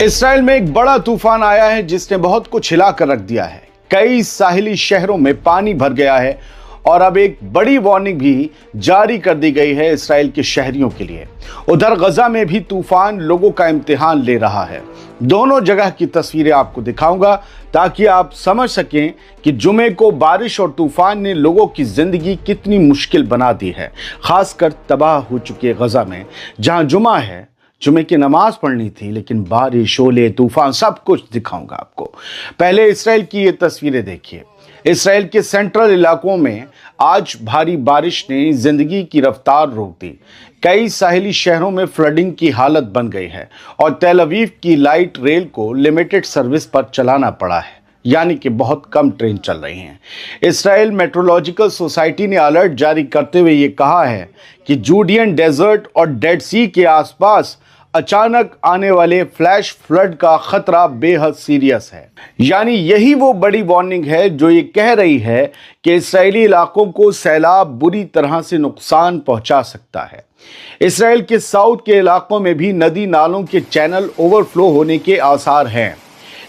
Israel में एक बड़ा तूफान आया है जिसने बहुत कुछ हिला कर रख दिया है। कई साहिली शहरों में पानी भर गया है और अब एक बड़ी वार्निंग भी जारी कर दी गई है इसराइल के शहरियों के लिए। उधर गजा में भी तूफान लोगों का इम्तिहान ले रहा है। दोनों जगह की तस्वीरें आपको दिखाऊंगा ताकि आप समझ सकें कि जुमे को बारिश और तूफान ने लोगों की जिंदगी कितनी मुश्किल बना दी है, खासकर तबाह हो चुके गजा में जहां जुमा है। जुमे की नमाज पढ़नी थी लेकिन बारिश, ओले, तूफान सब कुछ दिखाऊंगा आपको। पहले इसराइल की ये तस्वीरें देखिए। इसराइल के सेंट्रल इलाकों में आज भारी बारिश ने जिंदगी की रफ्तार रोक दी। कई साहिली शहरों में फ्लडिंग की हालत बन गई है और तेल अवीव की लाइट रेल को लिमिटेड सर्विस पर चलाना पड़ा है, यानी कि बहुत कम ट्रेन चल रही हैं। इसराइल मेट्रोलॉजिकल सोसाइटी ने अलर्ट जारी करते हुए ये कहा है कि जूडियन डेजर्ट और डेड सी के आसपास अचानक आने वाले फ्लैश फ्लड का खतरा बेहद सीरियस है। यानी यही वो बड़ी वार्निंग है जो ये कह रही है कि इस्राएली इलाकों को सैलाब बुरी तरह से नुकसान पहुंचा सकता है। इसराइल के साउथ के इलाकों में भी नदी नालों के चैनल ओवरफ्लो होने के आसार हैं।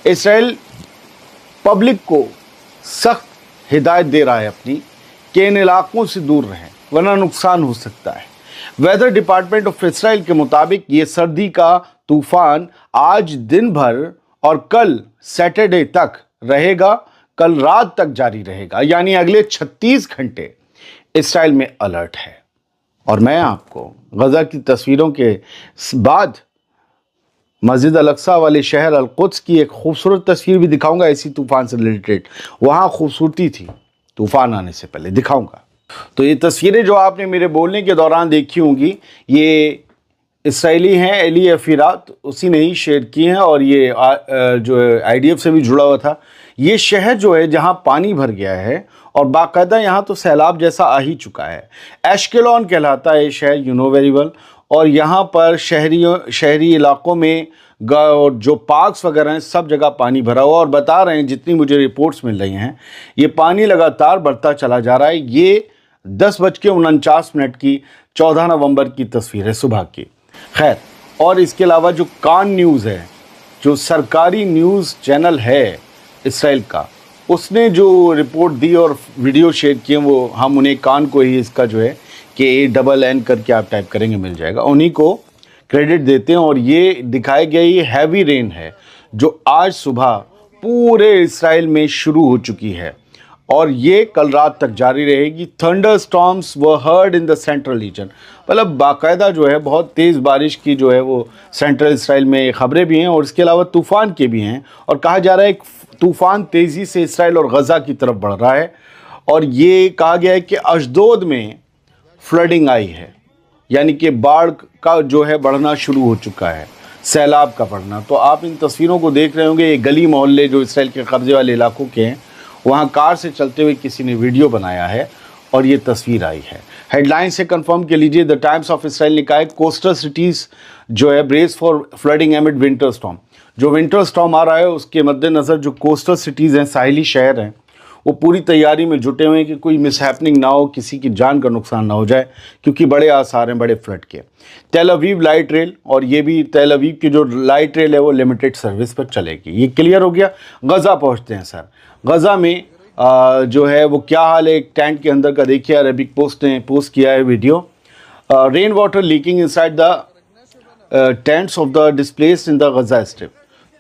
इसराइल पब्लिक को सख्त हिदायत दे रहा है अपनी कि इन इलाकों से दूर रहें वरना नुकसान हो सकता है। वेदर डिपार्टमेंट ऑफ इसराइल के मुताबिक ये सर्दी का तूफान आज दिन भर और कल सैटरडे तक रहेगा, कल रात तक जारी रहेगा, यानी अगले 36 घंटे इसराइल में अलर्ट है। और मैं आपको गजा की तस्वीरों के बाद मस्जिद अल-अक्सा वाले शहर अल-कुद्स की एक खूबसूरत तस्वीर भी दिखाऊंगा इसी तूफान से रिलेटेड। वहाँ खूबसूरती थी तूफान आने से पहले, दिखाऊंगा। तो ये तस्वीरें जो आपने मेरे बोलने के दौरान देखी होंगी ये इसराइली हैं, एली अफीरात, उसी ने ही शेयर की हैं और ये जो IDF से भी जुड़ा हुआ था। ये शहर जो है जहाँ पानी भर गया है और बाकायदा यहाँ तो सैलाब जैसा आ ही चुका है। एशकेलॉन कहलाता है ये शहर, यू नो वेरी वेल। और यहाँ पर शहरी इलाकों में जो पार्क्स वगैरह हैं सब जगह पानी भरा हुआ और बता रहे हैं, जितनी मुझे रिपोर्ट्स मिल रही हैं, ये पानी लगातार बढ़ता चला जा रहा है। ये 10:49 की 14 नवंबर की तस्वीर है सुबह की। खैर, और इसके अलावा जो कान न्यूज़ है, जो सरकारी न्यूज़ चैनल है इसराइल का, उसने जो रिपोर्ट दी और वीडियो शेयर किए, वो हम उन्हें कान को ही इसका जो है KANN करके आप टाइप करेंगे मिल जाएगा, उन्हीं को क्रेडिट देते हैं। और ये दिखाया गया ये हैवी रेन है जो आज सुबह पूरे इसराइल में शुरू हो चुकी है और ये कल रात तक जारी रहेगी। Thunder storms were heard in the central region, मतलब बाकायदा जो है बहुत तेज़ बारिश की जो है वो सेंट्रल इसराइल में खबरें भी हैं और इसके अलावा तूफ़ान के भी हैं। और कहा जा रहा है एक तूफ़ान तेज़ी से इसराइल और गज़ा की तरफ बढ़ रहा है और ये कहा गया है कि अशदोद में फ्लडिंग आई है, यानी कि बाढ़ का जो है बढ़ना शुरू हो चुका है, सैलाब का बढ़ना। तो आप इन तस्वीरों को देख रहे होंगे, ये गली मोहल्ले जो इसराइल के कब्जे वाले इलाकों के हैं, वहाँ कार से चलते हुए किसी ने वीडियो बनाया है और ये तस्वीर आई है। हेडलाइन से कंफर्म के लीजिए, द टाइम्स ऑफ इसराइल ने कहा है कोस्टल सिटीज़ जो है brace for flooding एमिड winter storm. जो विंटर स्टॉर्म आ रहा है उसके मद्देनज़र जो कोस्टल सिटीज़ हैं, साहिली शहर हैं, वो पूरी तैयारी में जुटे हुए हैं कि कोई मिसहैपनिंग ना हो, किसी की जान का नुकसान ना हो जाए, क्योंकि बड़े आसार हैं बड़े फ्लड के। तेल अवीव लाइट रेल, और ये भी तेल अवीव की जो लाइट रेल है वो लिमिटेड सर्विस पर चलेगी। ये क्लियर हो गया। गज़ा पहुंचते हैं सर। गज़ा में जो है वो क्या हाल है, एक टैंक के अंदर का देखिए, अरेबिक पोस्ट ने पोस्ट किया है video. Rain water leaking inside the tents of the displaced in the Gaza strip.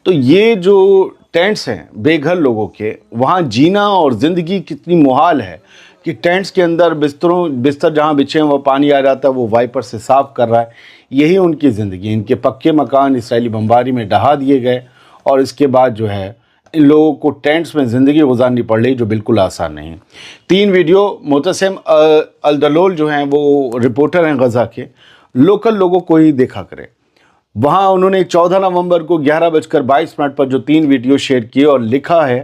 तो ये जो टेंट्स हैं बेघर लोगों के, वहाँ जीना और ज़िंदगी कितनी मुहाल है कि टेंट्स के अंदर बिस्तर जहाँ बिछे हैं वो पानी आ जाता है, वो वाइपर से साफ़ कर रहा है। यही उनकी ज़िंदगी। इनके पक्के मकान इसराइली बमबारी में ढहा दिए गए और इसके बाद जो है इन लोगों को टेंट्स में ज़िंदगी गुजारनी पड़ रही, जो बिल्कुल आसान नहीं। 3 वीडियो मोतसम अल-दलोल जो हैं वो रिपोर्टर हैं गज़ा के, लोकल लोगों को ही देखा करें। वहाँ उन्होंने 14 नवंबर को 11:22 पर जो 3 वीडियो शेयर किए और लिखा है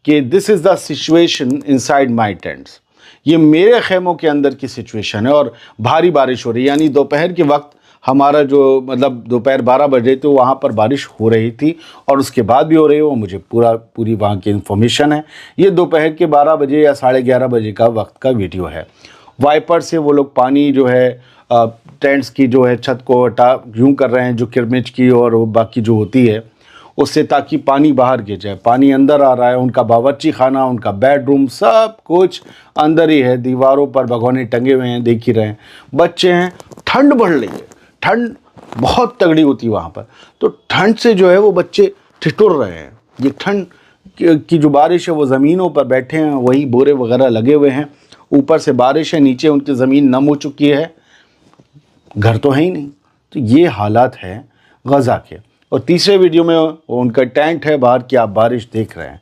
कि this is the situation inside my tents. ये मेरे खेमों के अंदर की सिचुएशन है और भारी बारिश हो रही है, यानी दोपहर के वक्त हमारा जो मतलब दोपहर 12 बजे तो वहाँ पर बारिश हो रही थी और उसके बाद भी हो रही है। वो मुझे पूरी वहाँ की इन्फॉर्मेशन है। ये दोपहर के 12 बजे या 11:30 बजे का वक्त का वीडियो है। वाइपर से वो लोग पानी जो है टेंट्स की जो है छत को हटा यूँ कर रहे हैं, जो किरमिच की और बाकी जो होती है उससे ताकि पानी बाहर गिर जाए। पानी अंदर आ रहा है, उनका बावर्ची खाना, उनका बेडरूम, सब कुछ अंदर ही है। दीवारों पर भगोने टंगे हुए हैं, देख ही रहे हैं। बच्चे हैं, ठंड बढ़ रही है, ठंड बहुत तगड़ी होती है वहाँ पर। तो ठंड से जो है वो बच्चे ठिठुर रहे हैं। ये ठंड की जो बारिश है, वो ज़मीनों पर बैठे हैं, वही बोरे वगैरह लगे हुए हैं। ऊपर से बारिश है, नीचे उनकी ज़मीन नम हो चुकी है, घर तो है ही नहीं। तो ये हालात है गज़ा के। और तीसरे वीडियो में उनका टेंट है बाहर की, आप बारिश देख रहे हैं,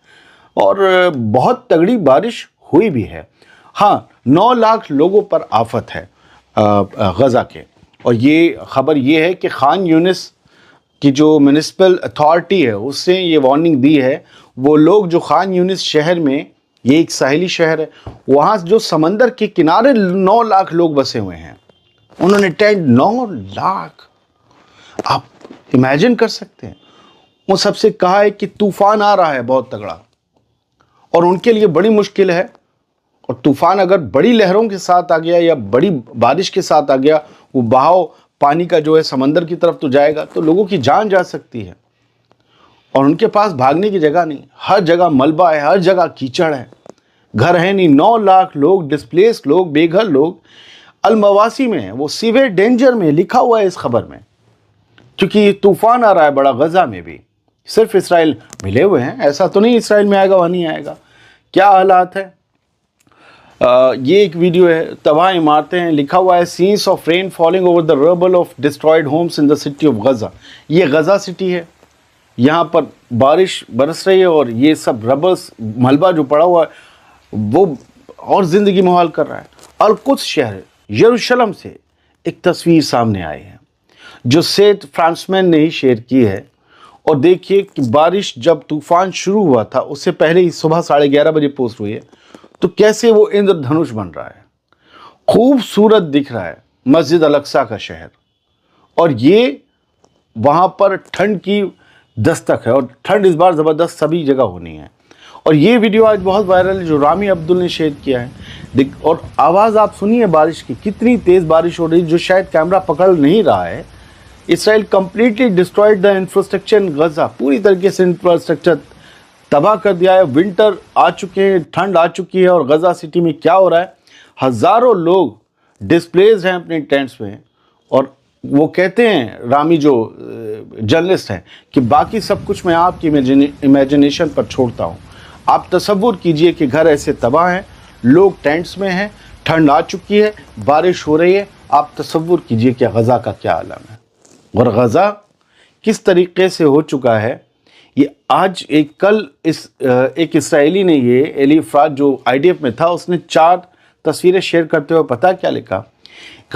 और बहुत तगड़ी बारिश हुई भी है। हाँ, 9 लाख लोगों पर आफत है गज़ा के। और ये खबर ये है कि खान यूनिस की जो म्यूनिसिपल अथॉरिटी है उससे ये वार्निंग दी है। वो लोग जो खान यूनिस शहर में, ये एक साहिली शहर है, वहाँ जो समंदर के किनारे 9 लाख लोग बसे हुए हैं, उन्होंने टेंट, 9 लाख, आप इमेजिन कर सकते हैं। वो सबसे कहा है कि तूफान आ रहा है बहुत तगड़ा, और उनके लिए बड़ी मुश्किल है। और तूफान अगर बड़ी लहरों के साथ आ गया या बड़ी बारिश के साथ आ गया, वो बहाव पानी का जो है समंदर की तरफ तो जाएगा, तो लोगों की जान जा सकती है। और उनके पास भागने की जगह नहीं, हर जगह मलबा है, हर जगह कीचड़ है, घर है नहीं। 9 लाख लोग, डिस्प्लेस लोग, बेघर लोग अलमवासी में है, वो सीवियर डेंजर में लिखा हुआ है इस खबर में। क्योंकि ये तूफान आ रहा है बड़ा गजा में भी। सिर्फ इसराइल मिले हुए हैं, ऐसा तो नहीं इसराइल में आएगा वहाँ नहीं आएगा। क्या हालात है। ये एक वीडियो है, तबाह इमारतें हैं, लिखा हुआ है scenes of rain falling over the rubble of destroyed homes in the city of Gaza. ये गजा सिटी है, यहाँ पर बारिश बरस रही है, और ये सब रबल्स, मलबा जो पड़ा हुआ है वो और ज़िंदगी मुहाल कर रहा है। अल-कुद्स शहर यरूशलेम से एक तस्वीर सामने आई है जो सेठ फ्रांसमैन ने ही शेयर की है। और देखिए कि बारिश जब तूफान शुरू हुआ था उससे पहले ही सुबह 11:30 बजे पोस्ट हुई है, तो कैसे वो इंद्रधनुष बन रहा है, खूबसूरत दिख रहा है मस्जिद अल-अक्सा का शहर। और ये वहाँ पर ठंड की दस्तक है, और ठंड इस बार ज़बरदस्त सभी जगह होनी है। और ये वीडियो आज बहुत वायरल है जो रामी अब्दुल ने शेयर किया है। और आवाज़ आप सुनिए बारिश की, कितनी तेज़ बारिश हो रही है जो शायद कैमरा पकड़ नहीं रहा है। Israel completely destroyed the infrastructure in Gaza, पूरी तरीके से इंफ्रास्ट्रक्चर तबाह कर दिया है। विंटर आ चुके हैं, ठंड आ चुकी है, और गजा सिटी में क्या हो रहा है, हज़ारों लोग डिस्प्लेस हैं अपने टेंट्स में। और वो कहते हैं, रामी जो जर्नलिस्ट हैं, कि बाकी सब कुछ मैं आपकी इमेजिनेशन पर छोड़ता हूँ। आप तसव्वुर कीजिए कि घर ऐसे तबाह हैं, लोग टेंट्स में हैं, ठंड आ चुकी है, बारिश हो रही है। आप तसव्वुर कीजिए कि गज़ा का क्या आलम है। और गज़ा किस तरीके से हो चुका है, ये आज एक इसराइली ने, ये एली फ्राद जो IDF में था, उसने 4 तस्वीरें शेयर करते हुए पता क्या लिखा,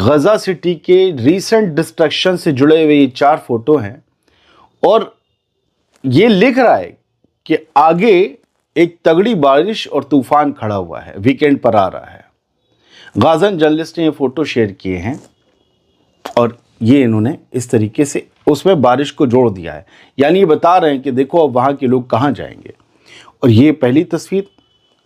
गज़ा सिटी के रीसेंट डिस्ट्रक्शन से जुड़े हुए ये 4 फोटो हैं। और ये लिख रहा है कि आगे एक तगड़ी बारिश और तूफान खड़ा हुआ है, वीकेंड पर आ रहा है। गाज़न जर्नलिस्ट ने ये फ़ोटो शेयर किए हैं, और ये इन्होंने इस तरीके से उसमें बारिश को जोड़ दिया है। यानी ये बता रहे हैं कि देखो अब वहाँ के लोग कहाँ जाएंगे। और ये पहली तस्वीर,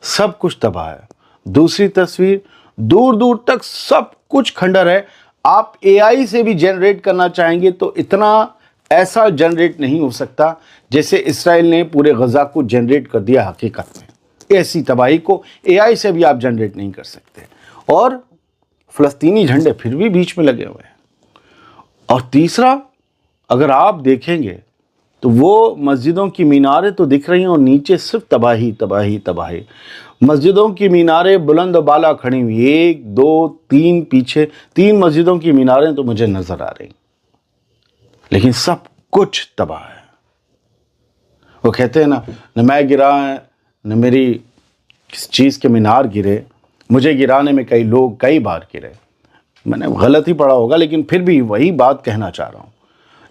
सब कुछ तबाह है। दूसरी तस्वीर, दूर दूर तक सब कुछ खंडर है। आप AI से भी जनरेट करना चाहेंगे तो इतना ऐसा जनरेट नहीं हो सकता जैसे इसराइल ने पूरे गज़ा को जनरेट कर दिया। हकीकत में ऐसी तबाही को AI से भी आप जनरेट नहीं कर सकते। और फ़लस्तीनी झंडे फिर भी बीच में लगे हुए हैं। और तीसरा, अगर आप देखेंगे तो वो मस्जिदों की मीनारें तो दिख रही हैं, और नीचे सिर्फ तबाही तबाही तबाही। मस्जिदों की मीनारें बुलंद बाला खड़ी हुई, 1 2 3 पीछे 3 मस्जिदों की मीनारें तो मुझे नज़र आ रही, लेकिन सब कुछ तबाह है। वो कहते हैं ना, न मैं गिरा न मेरी किस चीज़ के मीनार गिरे, मुझे गिराने में कई लोग कई बार गिरे। मैंने गलत ही पढ़ा होगा, लेकिन फिर भी वही बात कहना चाह रहा हूँ।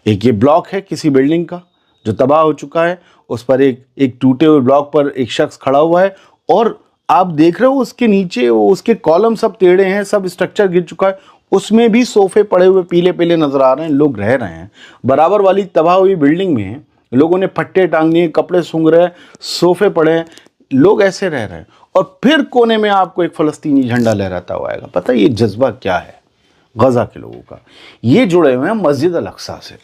एक ये ब्लॉक है किसी बिल्डिंग का जो तबाह हो चुका है, उस पर एक टूटे हुए ब्लॉक पर एक शख्स खड़ा हुआ है, और आप देख रहे हो उसके नीचे उसके कॉलम सब टेढ़े हैं, सब स्ट्रक्चर गिर चुका है। उसमें भी सोफे पड़े हुए पीले पीले नज़र आ रहे हैं, लोग रह रहे हैं। बराबर वाली तबाह हुई बिल्डिंग में लोगों ने फट्टे टांग दिए, कपड़े सूंघ रहे हैं, सोफे पड़े हैं, लोग ऐसे रह रहे हैं। और फिर कोने में आपको एक फ़लस्तीनी झंडा लहराता हुआ आएगा। पता है ये जज्बा क्या है गज़ा के लोगों का। ये जुड़े हुए हैं मस्जिद अल-अक्सा से।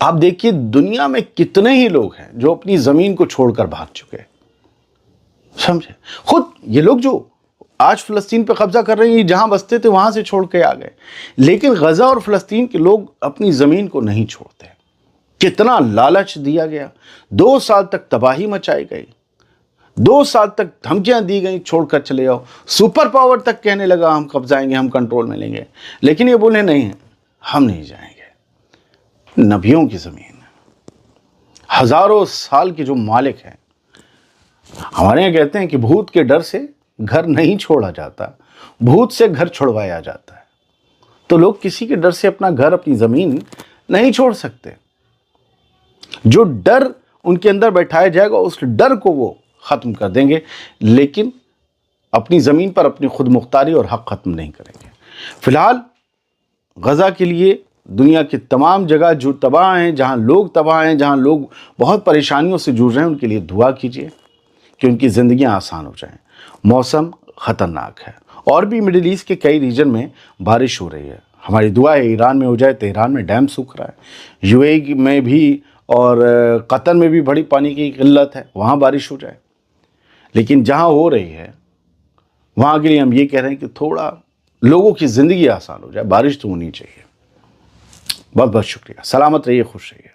आप देखिए दुनिया में कितने ही लोग हैं जो अपनी जमीन को छोड़कर भाग चुके हैं, समझे। खुद ये लोग जो आज फिलिस्तीन पे कब्जा कर रहे हैं, जहां बसते थे वहां से छोड़ के आ गए, लेकिन गजा और फिलिस्तीन के लोग अपनी जमीन को नहीं छोड़ते। कितना लालच दिया गया, 2 साल तक तबाही मचाई गई, 2 साल तक धमकियां दी गई, छोड़कर चले जाओ। सुपर पावर तक कहने लगा हम कब्जाएंगे, हम कंट्रोल में लेंगे, लेकिन ये बोले नहीं, हम नहीं जाएंगे। नबियों की जमीन, हजारों साल के जो मालिक हैं, हमारे यहाँ कहते हैं कि भूत के डर से घर नहीं छोड़ा जाता, भूत से घर छुड़वाया जाता है। तो लोग किसी के डर से अपना घर, अपनी जमीन नहीं छोड़ सकते। जो डर उनके अंदर बैठाया जाएगा उस डर को वो खत्म कर देंगे, लेकिन अपनी जमीन पर अपनी खुद मुख्तारी और हक खत्म नहीं करेंगे। फिलहाल गजा के लिए दुनिया की तमाम जगह जो तबाह हैं, जहां लोग तबाह हैं, जहां लोग बहुत परेशानियों से जूझ रहे हैं, उनके लिए दुआ कीजिए कि उनकी ज़िंदगियां आसान हो जाएं। मौसम ख़तरनाक है और भी मिडिल ईस्ट के कई रीजन में बारिश हो रही है। हमारी दुआ है ईरान में हो जाए, तेहरान में डैम सूख रहा है, यूएई में भी और कतर में भी बड़ी पानी की किल्लत है, वहाँ बारिश हो जाए। लेकिन जहाँ हो रही है वहाँ के लिए हम ये कह रहे हैं कि थोड़ा लोगों की ज़िंदगी आसान हो जाए, बारिश तो होनी चाहिए। बहुत बहुत शुक्रिया। सलामत रहिए, खुश रहिए।